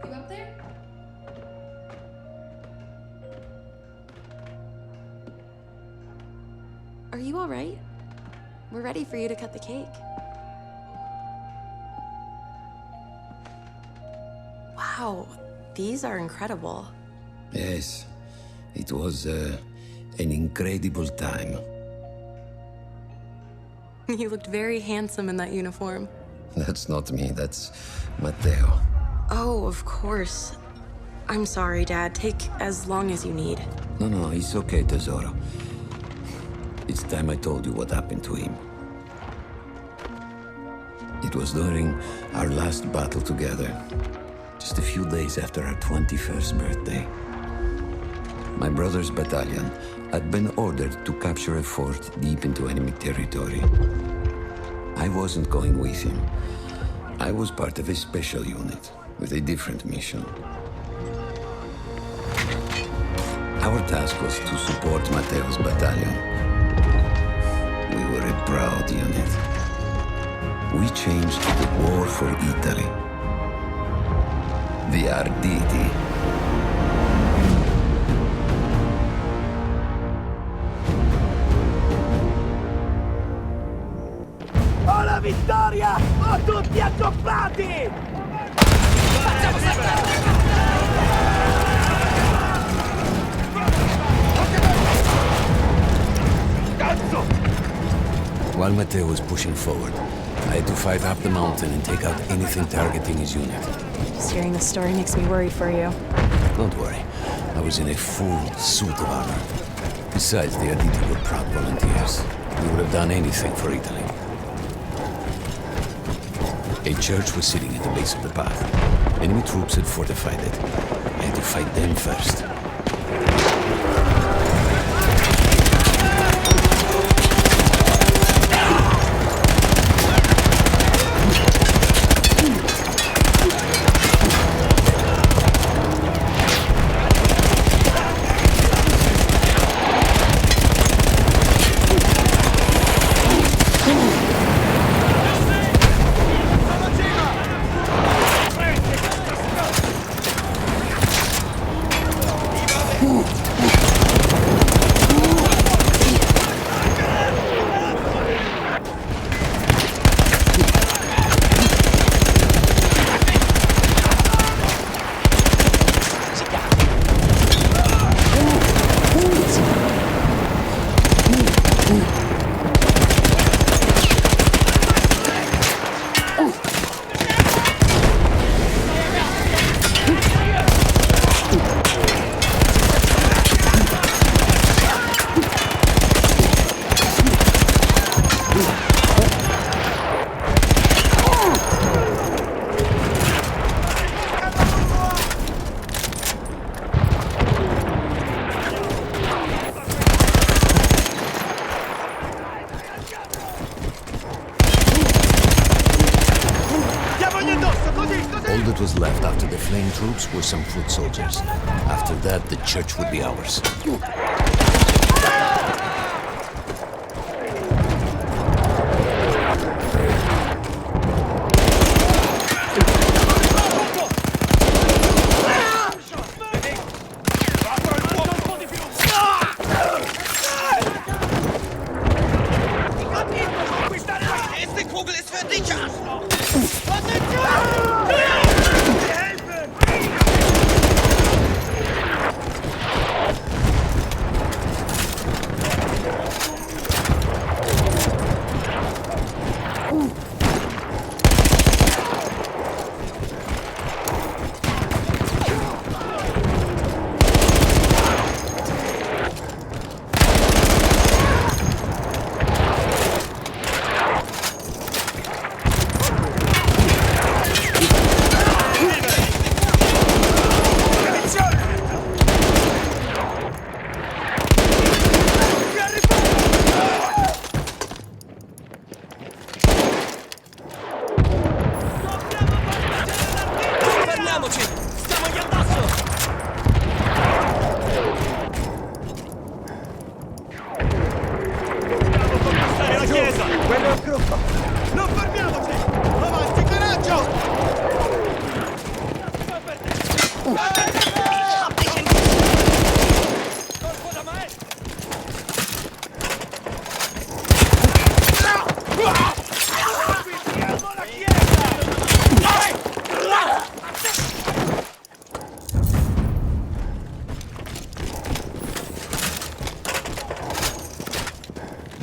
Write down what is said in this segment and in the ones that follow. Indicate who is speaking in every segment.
Speaker 1: You up there?
Speaker 2: Are you all right? We're ready for you to cut the cake. Wow, these are incredible.
Speaker 3: Yes, it was an incredible time.
Speaker 2: You looked very handsome in that uniform.
Speaker 3: That's not me, that's Matteo.
Speaker 2: Oh, of course. I'm sorry, Dad. Take as long as you need.
Speaker 3: No, it's okay, Tesoro. It's time I told you what happened to him. It was during our last battle together, just a few days after our 21st birthday. My brother's battalion had been ordered to capture a fort deep into enemy territory. I wasn't going with him. I was part of a special unit with a different mission. Our task was to support Matteo's battalion. We were a proud unit. We changed the war for Italy. The Arditi.
Speaker 4: Ho la vittoria! Ho tutti accoppiati! Facciamo saltare!
Speaker 3: While Matteo was pushing forward, I had to fight up the mountain and take out anything targeting his unit.
Speaker 2: Just hearing the story makes me worry for you.
Speaker 3: Don't worry, I was in a full suit of armor. Besides, the Arditi were proud volunteers. We would have done anything for Italy. A church was sitting at the base of the path. Enemy troops had fortified it. I had to fight them first. All that was left after the fleeing troops were some foot soldiers. After that, the church would be ours.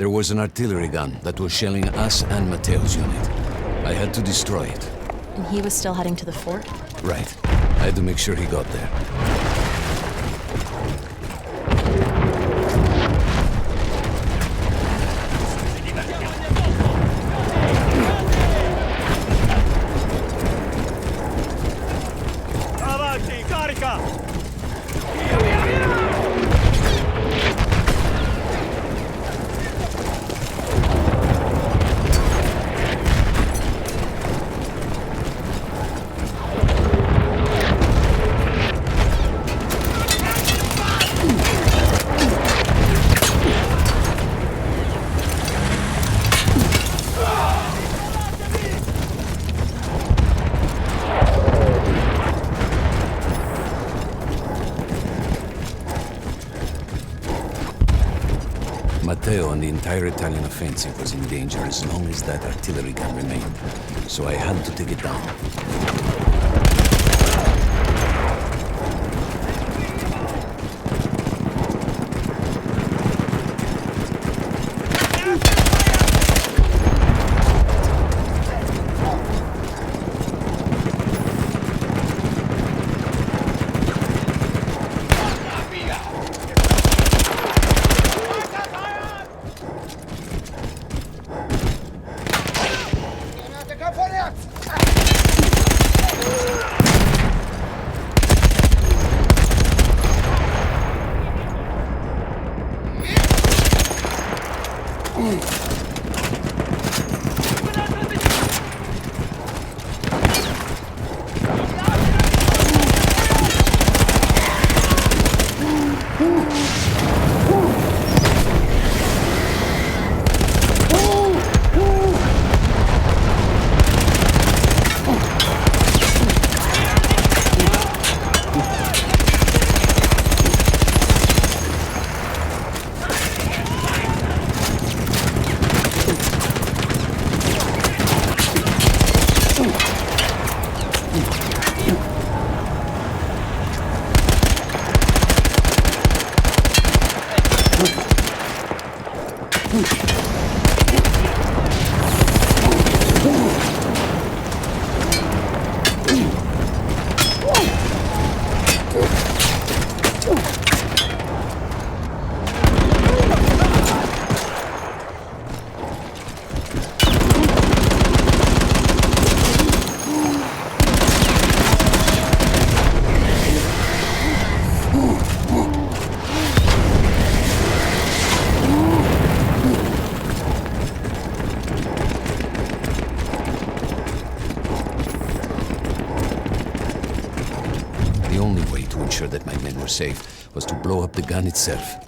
Speaker 3: There was an artillery gun that was shelling us and Matteo's unit. I had to destroy it.
Speaker 1: And he was still heading to the fort?
Speaker 3: Right. I had to make sure he got there.
Speaker 4: Avanti, carica!
Speaker 3: Matteo and the entire Italian offensive was in danger as long as that artillery gun remained. So I had to take it down. The only way to ensure that my men were safe was to blow up the gun itself.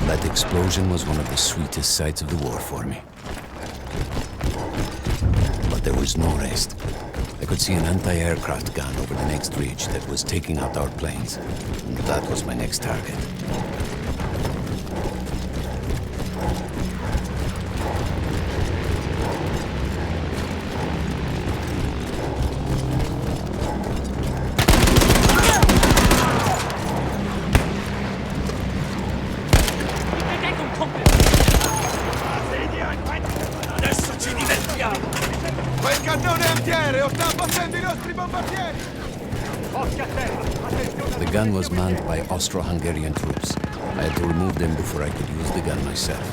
Speaker 3: That explosion was one of the sweetest sights of the war for me. But there was no rest. I could see an anti-aircraft gun over the next ridge that was taking out our planes. And that was my next target.
Speaker 4: Adesso ci divertiamo!
Speaker 5: Quel cannone antiaereo sta abbattendo i nostri bombardieri!
Speaker 4: Occhi a terra! Attenzione!
Speaker 3: The gun was manned by Austro-Hungarian troops. I had to remove them before I could use the gun myself.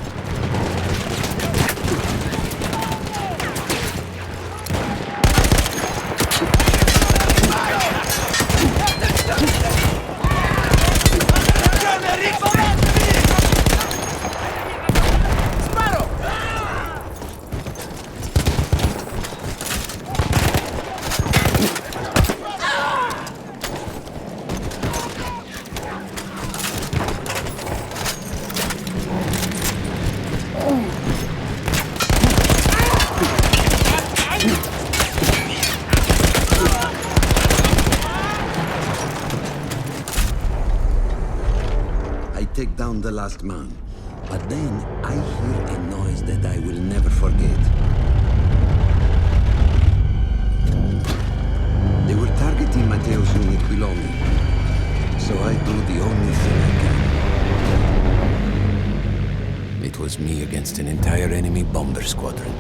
Speaker 3: Take down the last man, but then I hear a noise that I will never forget. They were targeting Matteo's unit below me, so I do the only thing I can. It was me against an entire enemy bomber squadron.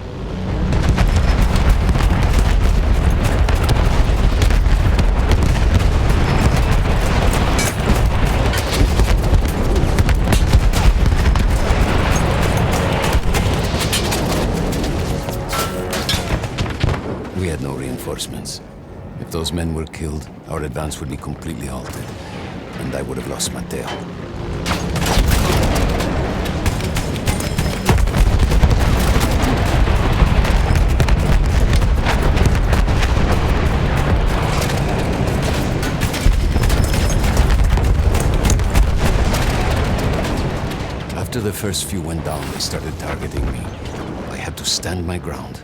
Speaker 3: We had no reinforcements. If those men were killed, our advance would be completely halted, and I would have lost Matteo. After the first few went down, they started targeting me. I had to stand my ground.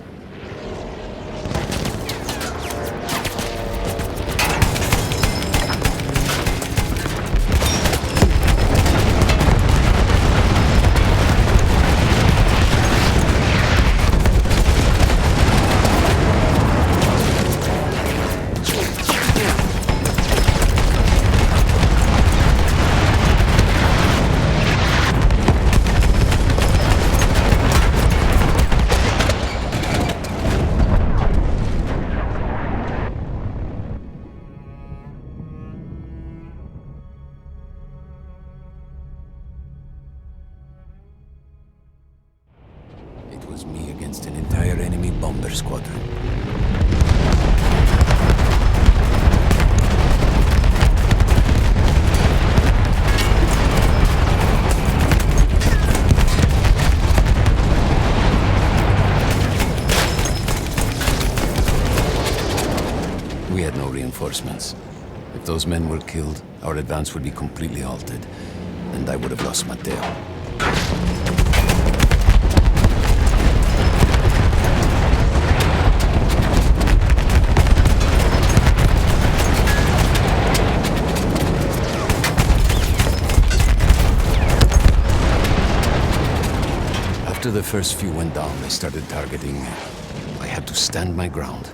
Speaker 3: It was me against an entire enemy bomber squadron. We had no reinforcements. If those men were killed, our advance would be completely halted, and I would have lost Matteo. After the first few went down, they started targeting me. I had to stand my ground.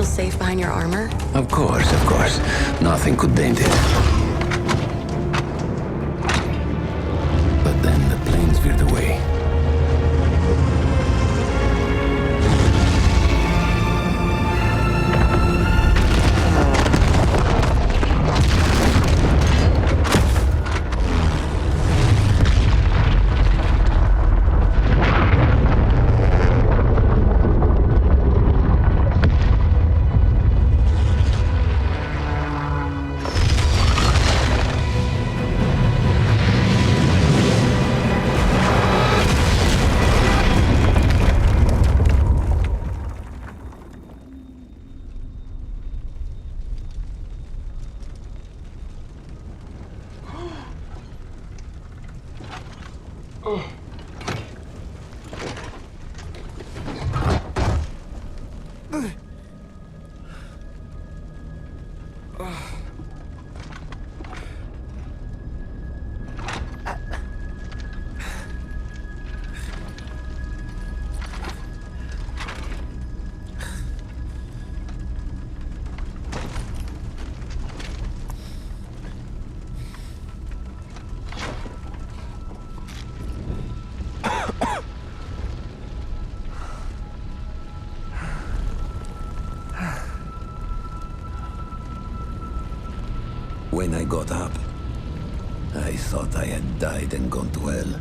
Speaker 2: Safe behind your armor?
Speaker 3: Of course. Nothing could dent it. But then the planes veered away. When I got up, I thought I had died and gone to hell.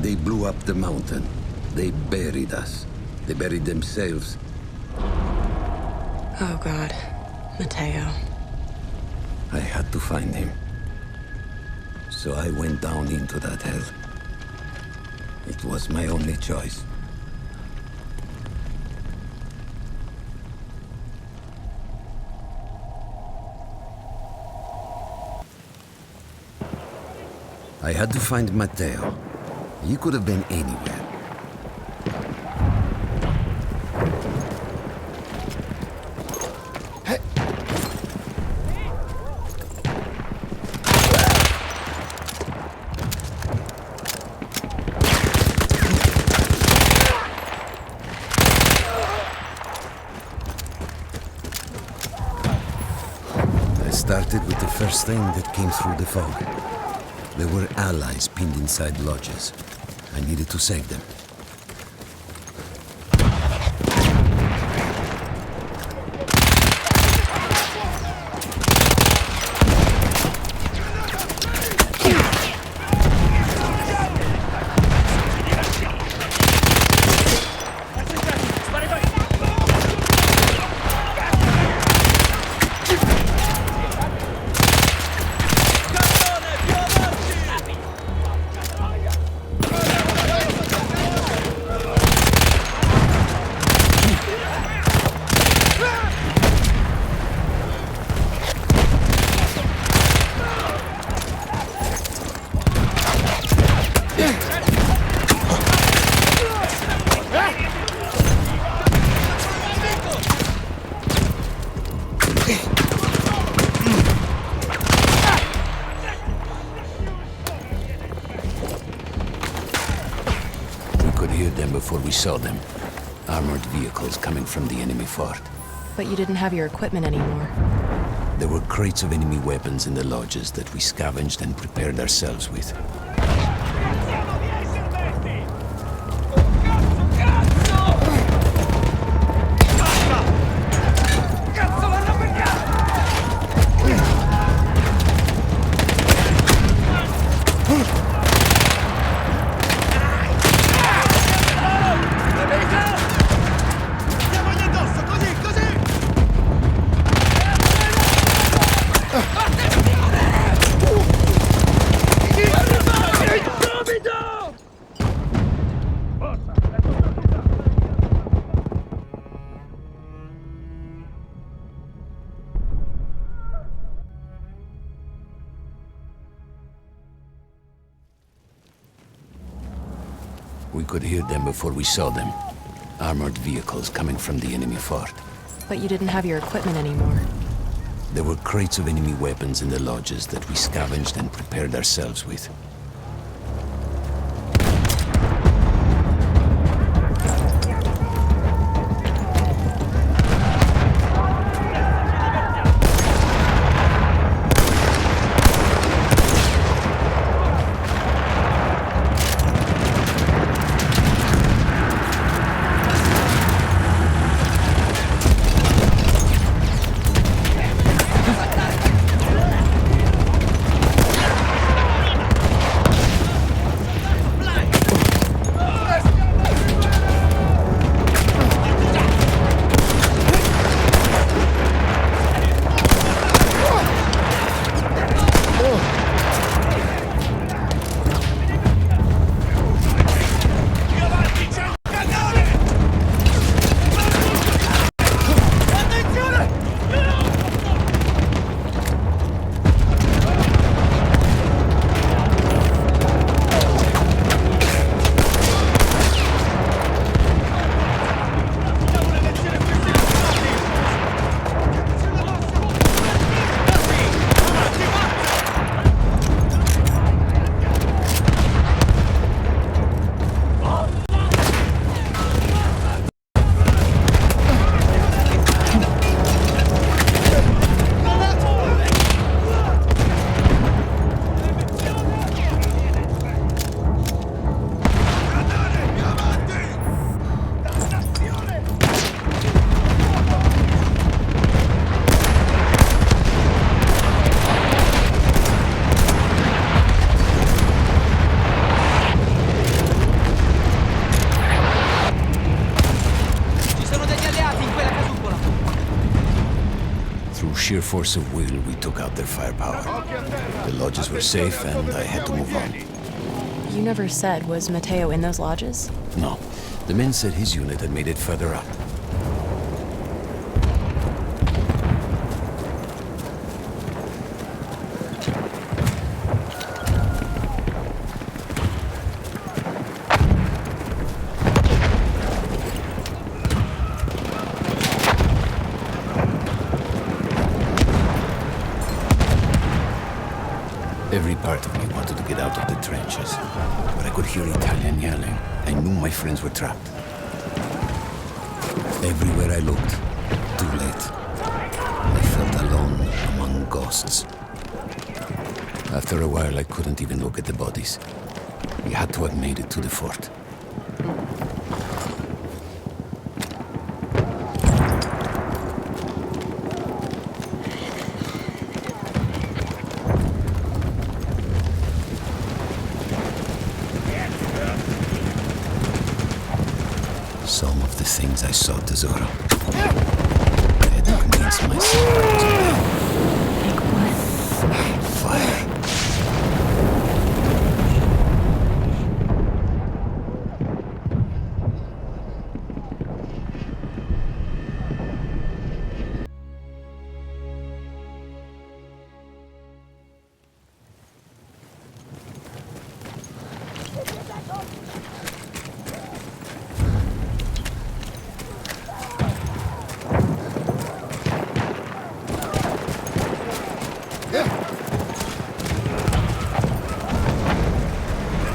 Speaker 3: They blew up the mountain. They buried us. They buried themselves.
Speaker 2: Oh, God. Mateo.
Speaker 3: I had to find him. So I went down into that hell. It was my only choice. I had to find Mateo. He could have been anywhere. I started with the first thing that came through the fog. There were allies pinned inside lodges. I needed to save them. Before we saw them. Armored vehicles coming from the enemy fort.
Speaker 1: But you didn't have your equipment anymore.
Speaker 3: There were crates of enemy weapons in the lodges that we scavenged and prepared ourselves with. We could hear them before we saw them. Armored vehicles coming from the enemy fort.
Speaker 1: But you didn't have your equipment anymore.
Speaker 3: There were crates of enemy weapons in the lodges that we scavenged and prepared ourselves with. force of will, we took out their firepower. The lodges were safe, and I had to move on.
Speaker 1: You never said, was Mateo in those lodges?
Speaker 3: No, the men said his unit had made it further up. Every part of me wanted to get out of the trenches, but I could hear Italian yelling. I knew my friends were trapped. Everywhere I looked, too late. I felt alone among ghosts. After a while, I couldn't even look at the bodies. We had to have made it to the fort. Some of the things I saw, Tesoro. I had to convince myself I wasn't dead.
Speaker 1: Like what?
Speaker 3: Fire.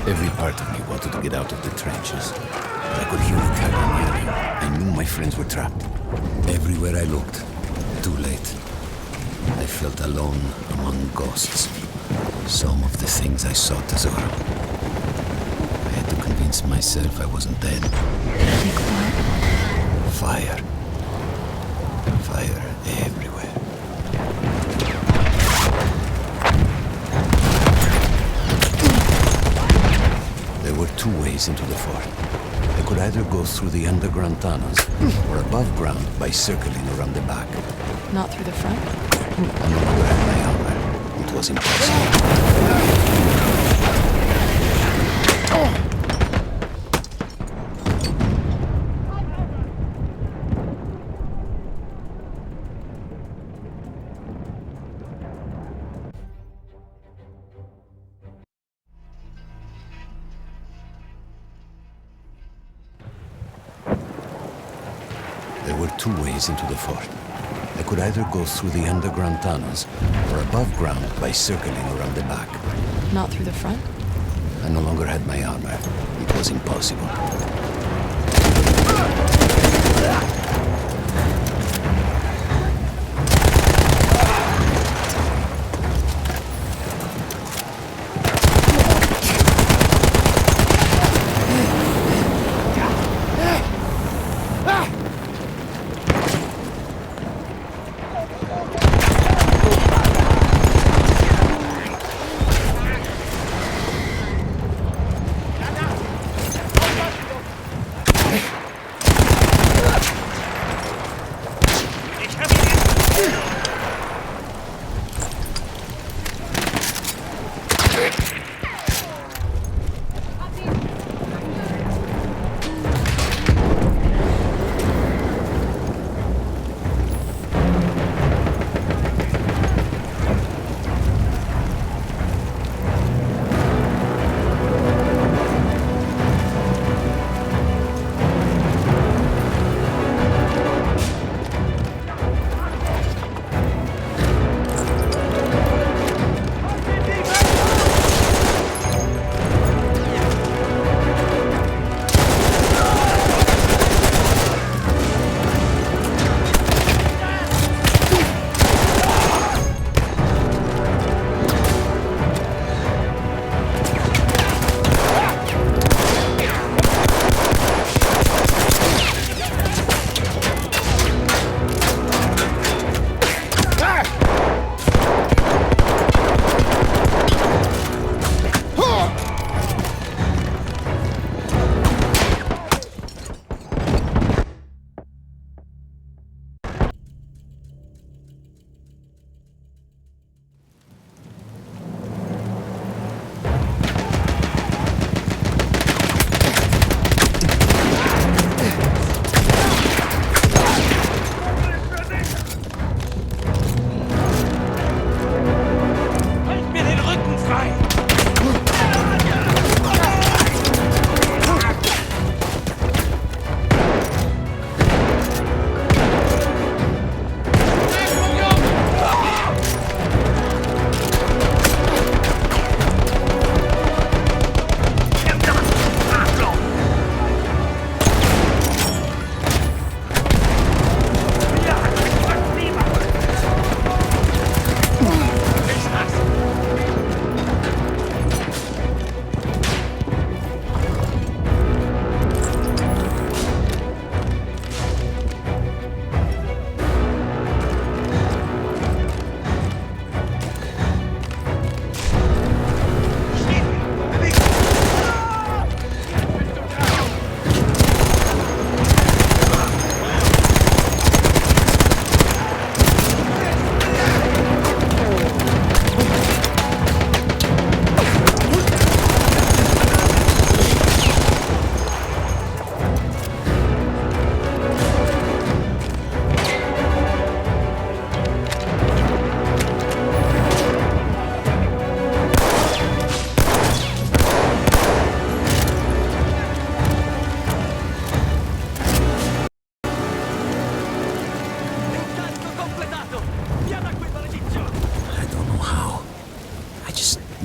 Speaker 3: Every part of me wanted to get out of the trenches. I could hear Italian yelling. I knew my friends were trapped. Everywhere I looked, too late. I felt alone among ghosts. Some of the things I saw, Tesoro. I had to convince myself I wasn't dead.
Speaker 1: Like what?
Speaker 3: Fire. Fire everywhere. There were two ways into the fort. I could either go through the underground tunnels or above ground by circling around the back.
Speaker 1: Not through the front?
Speaker 3: I no longer had my armor. It was impossible. There were two ways into the fort. I could either go through the underground tunnels or above ground by circling around the back.
Speaker 1: Not through the front?
Speaker 3: I no longer had my armor. It was impossible.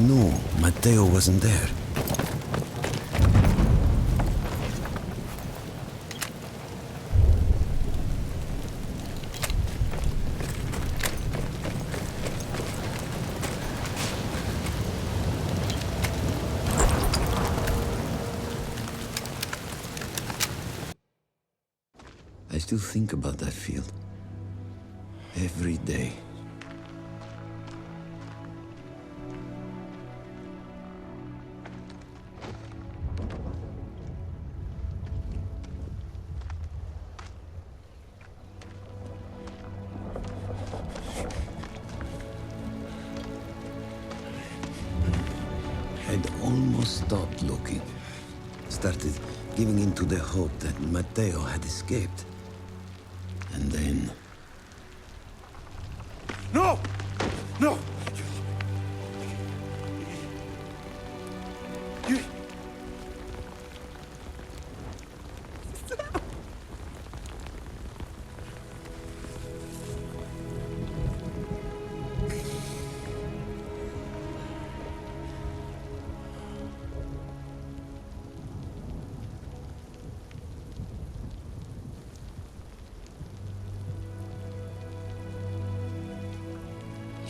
Speaker 3: No, Matteo wasn't there. I still think about that field. Every day. I'd almost stopped looking. Started giving in to the hope that Matteo had escaped. And then...
Speaker 5: No! No!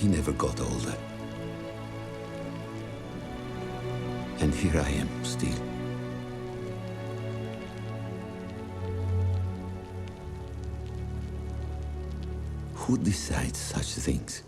Speaker 3: He never got older. And here I am, still. Who decides such things?